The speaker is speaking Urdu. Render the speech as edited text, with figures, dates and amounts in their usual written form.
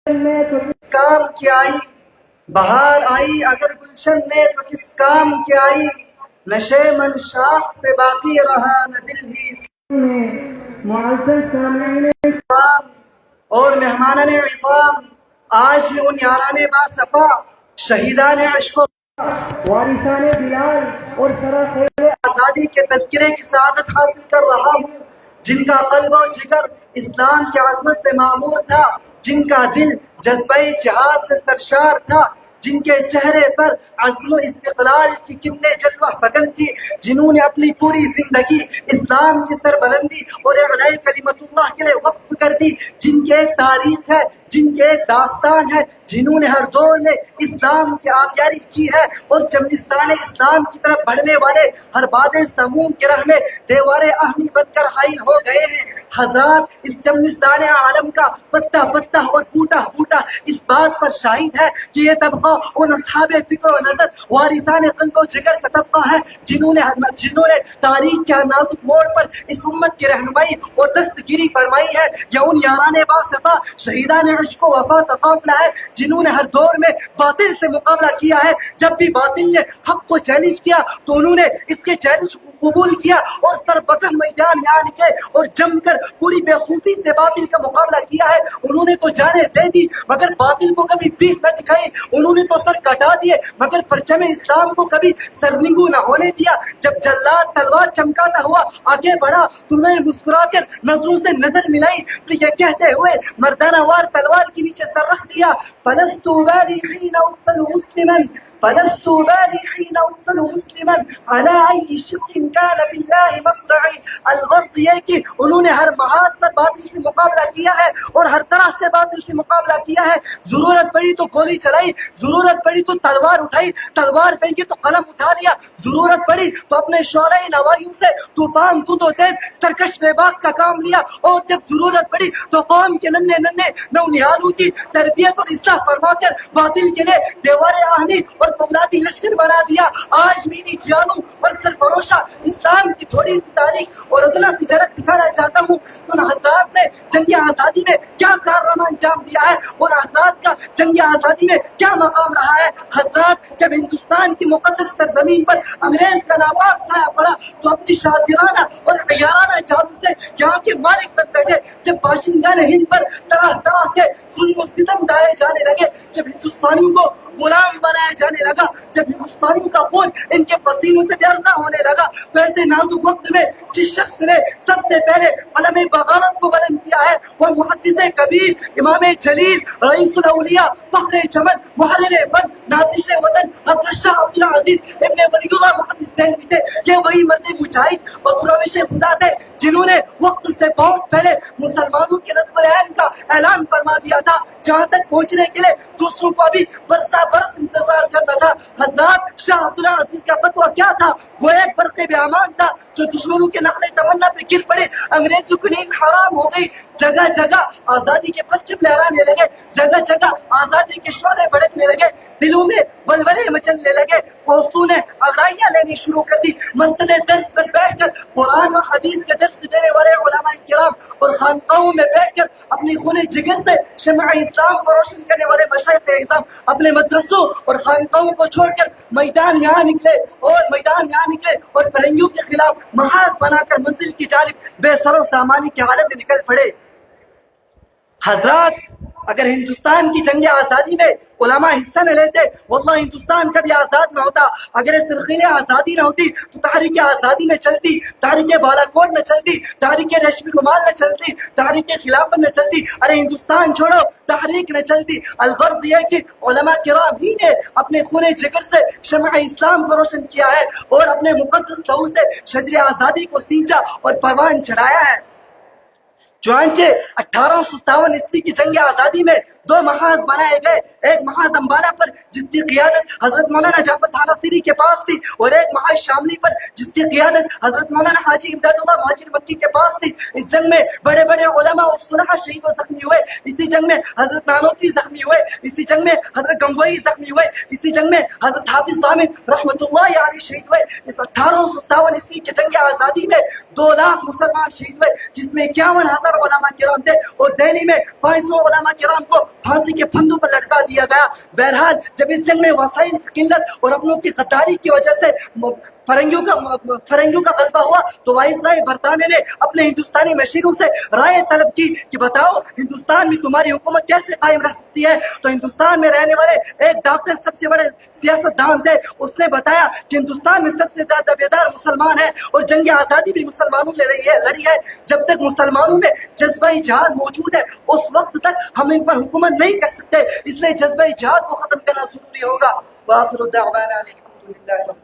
میں تو کس کام کی آئی، بہار آئی اگر گلشن میں تو کس کام کی آئی، نشے من شاخ پہ باقی رہا نہ دل بھی میں معزز سامعین کرام اور مہمانان عظام، آج میں ان یاران باصفا، شہیدان عشق و وارثان بلال اور سراخیر آزادی کے تذکرے کی سعادت حاصل کر رہا ہوں، جن کا قلب و جگر اسلام کی عظمت سے معمور تھا، جن کا دل جذبہ جہاد سے سرشار تھا، جن کے چہرے پر عزم و استقلال کی کرنیں جلوہ فکن تھی، جنہوں نے اپنی پوری زندگی اسلام کی سربلندی اور اعلاء کلمت اللہ کے لیے وقف کر دی، جن کے ایک تاریخ ہے، جن کے ایک داستان ہے، جنہوں نے ہر دور میں اسلام کی آبیاری کی ہے اور چمنستان اسلام کی طرف بڑھنے والے ہر باد سموم کے راہ میں دیوار اہمی بن کر حائل ہو گئے ہیں۔ حضرات، اس چمنستان عالم کا پتا پتا اور بوٹا بوٹا اس بات پر شاہد ہے کہ یہ طبقہ ان اصحاب فکر و نظر وارثان قلب و جگر کا طبقہ ہے جنہوں نے تاریخ کے نازک موڑ پر اس امت کی رہنمائی اور دستگیری فرمائی ہے۔ یا ان یاران باصفا، شہیدان عشق و وفا کا قافلہ ہے جنہوں نے ہر دور میں باطل سے مقابلہ کیا ہے۔ جب بھی باطل نے حق کو چیلنج کیا تو انہوں نے اس کے چیلنج کو قبول کیا اور سر بکہ میدان میں آنے کے اور جم کر پوری بے خوفی سے باطل کا مقابلہ کیا ہے۔ انہوں نے تو جانیں دے دی مگر باطل کو کبھی پیٹھ نہ دکھائی، انہوں نے تو سر کٹا دیے مگر پرچم اسلام کو کبھی سرنگو نہ ہونے دیا۔ جب جلاد تلوار چمکاتا ہوا آگے بڑھا تو انہیں مسکرا کر نظروں سے نظر ملائی، پھر یہ کہتے ہوئے مردانہ وار تلوار کے نیچے سر رکھ دیا، فلست ابالي حين اقتل مسلما، فلست ابالي حين اقتل مسلما على اي شق كان في الله مصرعي۔ الغرض یہ کہ انہوں نے ہر محاذ پر باطل سے مقابلہ کیا ہے اور ہر طرح سے باطل سے مقابلہ کیا ہے۔ ضرورت پڑی تو گولی چلائی، ضرورت پڑی تو تلوار اٹھائی، تلوار پھینکی تو قلم اٹھا لیا، ضرورت پڑی تو اپنے شعلہ نوایوں سے طوفان تود و تیز سرکش بے باک کا کام لیا، اور جب ضرورت پڑی تو قوم کے ننھے ننھے نونہالوں کی تربیت اور اصلاح فرما کر باطل کے لیے دیوار آہنی اور فولادی لشکر بنا دیا۔ آج میری جانوں اور سرفروشہ اسلام کی تھوڑی سی تاریخ اور ادنا سی جھلک دکھانا چاہتا ہوں کہ ان حضرات نے جنگ آزادی میں کیا کارنامہ انجام دیا ہے، اور حضرات کا جنگ آزادی میں کیا مقام رہا ہے۔ حضرات، جب ہندوستان کی مقدس سرزمین پر انگریز کا ناپاک سایہ پڑا تو اپنی شاطرانہ اور عیارانہ جادو سے یہاں کے مالک بن بیٹھے۔ جب باشندگان ہند پر طرح طرح کے ظلم و ستم ڈھائے جانے لگے، جب ہندوستانیوں کو غلام بنایا جانے لگا، جب ہندوستانیوں کا خون ان کے پسینوں سے بیرزا ہونے لگا، تو ایسے نازک وقت میں جس شخص نے سب سے پہلے علم بغاوت کو بلند کیا ہے وہ محدث کبیر، امام جلیل، رئیس الاولیاء، فخر چمن، محرر فن، نازش وطن حضرت شاہ عبدالعزیز ابن ولی اللہ محدث دہلوی تھے۔ یہ وہی مرد مجاہد اور درویش خدا تھے جنہوں نے وقت سے بہت پہلے مسلمانوں کے نصب العین کا اعلان فرما دیا تھا، جہاں تک پہنچنے کے لیے دوسروں کو ابھی برسا برس انتظار کرنا تھا۔ حضرات، شاہ عبدالعزیز کا فتویٰ کیا تھا؟ وہ ایک برق بیامان تھا جو دشمنوں کے نقل تمنا پہ گر پڑے، انگریزوں کی نیند حرام ہو گئی، جگہ جگہ آزادی کے پرچم لہرانے لگے، جگہ جگہ آزادی کے شعلے بھڑکنے لگے، دلوں میں ولولے مچلنے لگے، فوجوں نے اگڑائیاں لینی شروع کر دی۔ مسجد درس پر بیٹھ کر قرآن اور حدیث کے درس دینے والے علماء کرام اور خانقاہوں میں بیٹھ کر اپنی خون جگر سے شمع اسلام کو روشن کرنے والے مشائخ اعظام اپنے مدرسوں اور خانقاہوں کو چھوڑ کر میدان یہاں نکلے اور فرنگیوں کے خلاف محاذ بنا کر منزل کی جانب بے سر و سامانی کے عالم میں نکل پڑے۔ حضرات، اگر ہندوستان کی جنگ آزادی میں علماء حصہ نہ لیتے واللہ ہندوستان کبھی آزاد نہ ہوتا۔ اگر یہ سرخیل آزادی نہ ہوتی تو تحریک آزادی نہ چلتی، تحریک بالا کوٹ نہ چلتی، تحریک ریشمی رومال نہ چلتی، تحریک خلافت نہ چلتی، ارے ہندوستان چھوڑو تحریک نہ چلتی۔ الغرض یہ کہ علماء کرام ہی نے اپنے خون جگر سے شمع اسلام کو روشن کیا ہے اور اپنے مقدس لہو سے شجر آزادی کو سینچا اور پروان چڑھایا ہے۔ چنانچہ 1857 عیسوی کی جنگ آزادی میں دو محاذ بنائے گئے، ایک محاذ امبالہ پر جس کی قیادت حضرت مولانا جعفر تھاناسری کے پاس تھی، اور ایک محاذ شاملی پر جس کی قیادت حضرت مولانا حاجی امداد اللہ مہاجر مکی کے پاس تھی۔ اس جنگ میں بڑے بڑے علماء اور صلحاء شہید و زخمی ہوئے، اسی جنگ میں حضرت نانوتوی زخمی ہوئے، اسی جنگ میں حضرت گنگوئی زخمی ہوئے، اسی جنگ میں حضرت حافظ ضامن رحمۃ اللہ علیہ شہید ہوئے۔ اس 1857 عیسوی کی جنگ آزادی میں 2 لاکھ مسلمان شہید ہوئے، جس میں 51,000 1000 علماء کرام تھے اور دہلی میں 500 علماء کرام کو پھانسی کے پھندوں پر لٹکا دیا گیا. بہرحال جب اس جنگ میں وسائل کی قلت اور اپنوں کی غداری کی وجہ سے فرنگیوں کا غلبہ ہوا تو وائسرائے برطانیہ نے اپنے ہندوستانی مشیروں سے رائے طلب کی کہ بتاؤ ہندوستان میں تمہاری حکومت کیسے قائم رہ سکتی ہے. تو ہندوستان میں رہنے والے ایک ڈاکٹر سب سے بڑے سیاست دان تھے. اس نے بتایا کہ ہندوستان میں سب سے زیادہ بیدار مسلمان ہیں اور جنگ آزادی بھی مسلمانوں نے لڑی ہے. جب تک مسلمانوں میں جذبہ جہاد موجود ہے اس وقت تک ہم ان پر حکومت نہیں کر سکتے. اس لیے جذبہ جہاد کو ختم کرنا ضروری ہوگا. وآخر دعوانا الحمد للہ.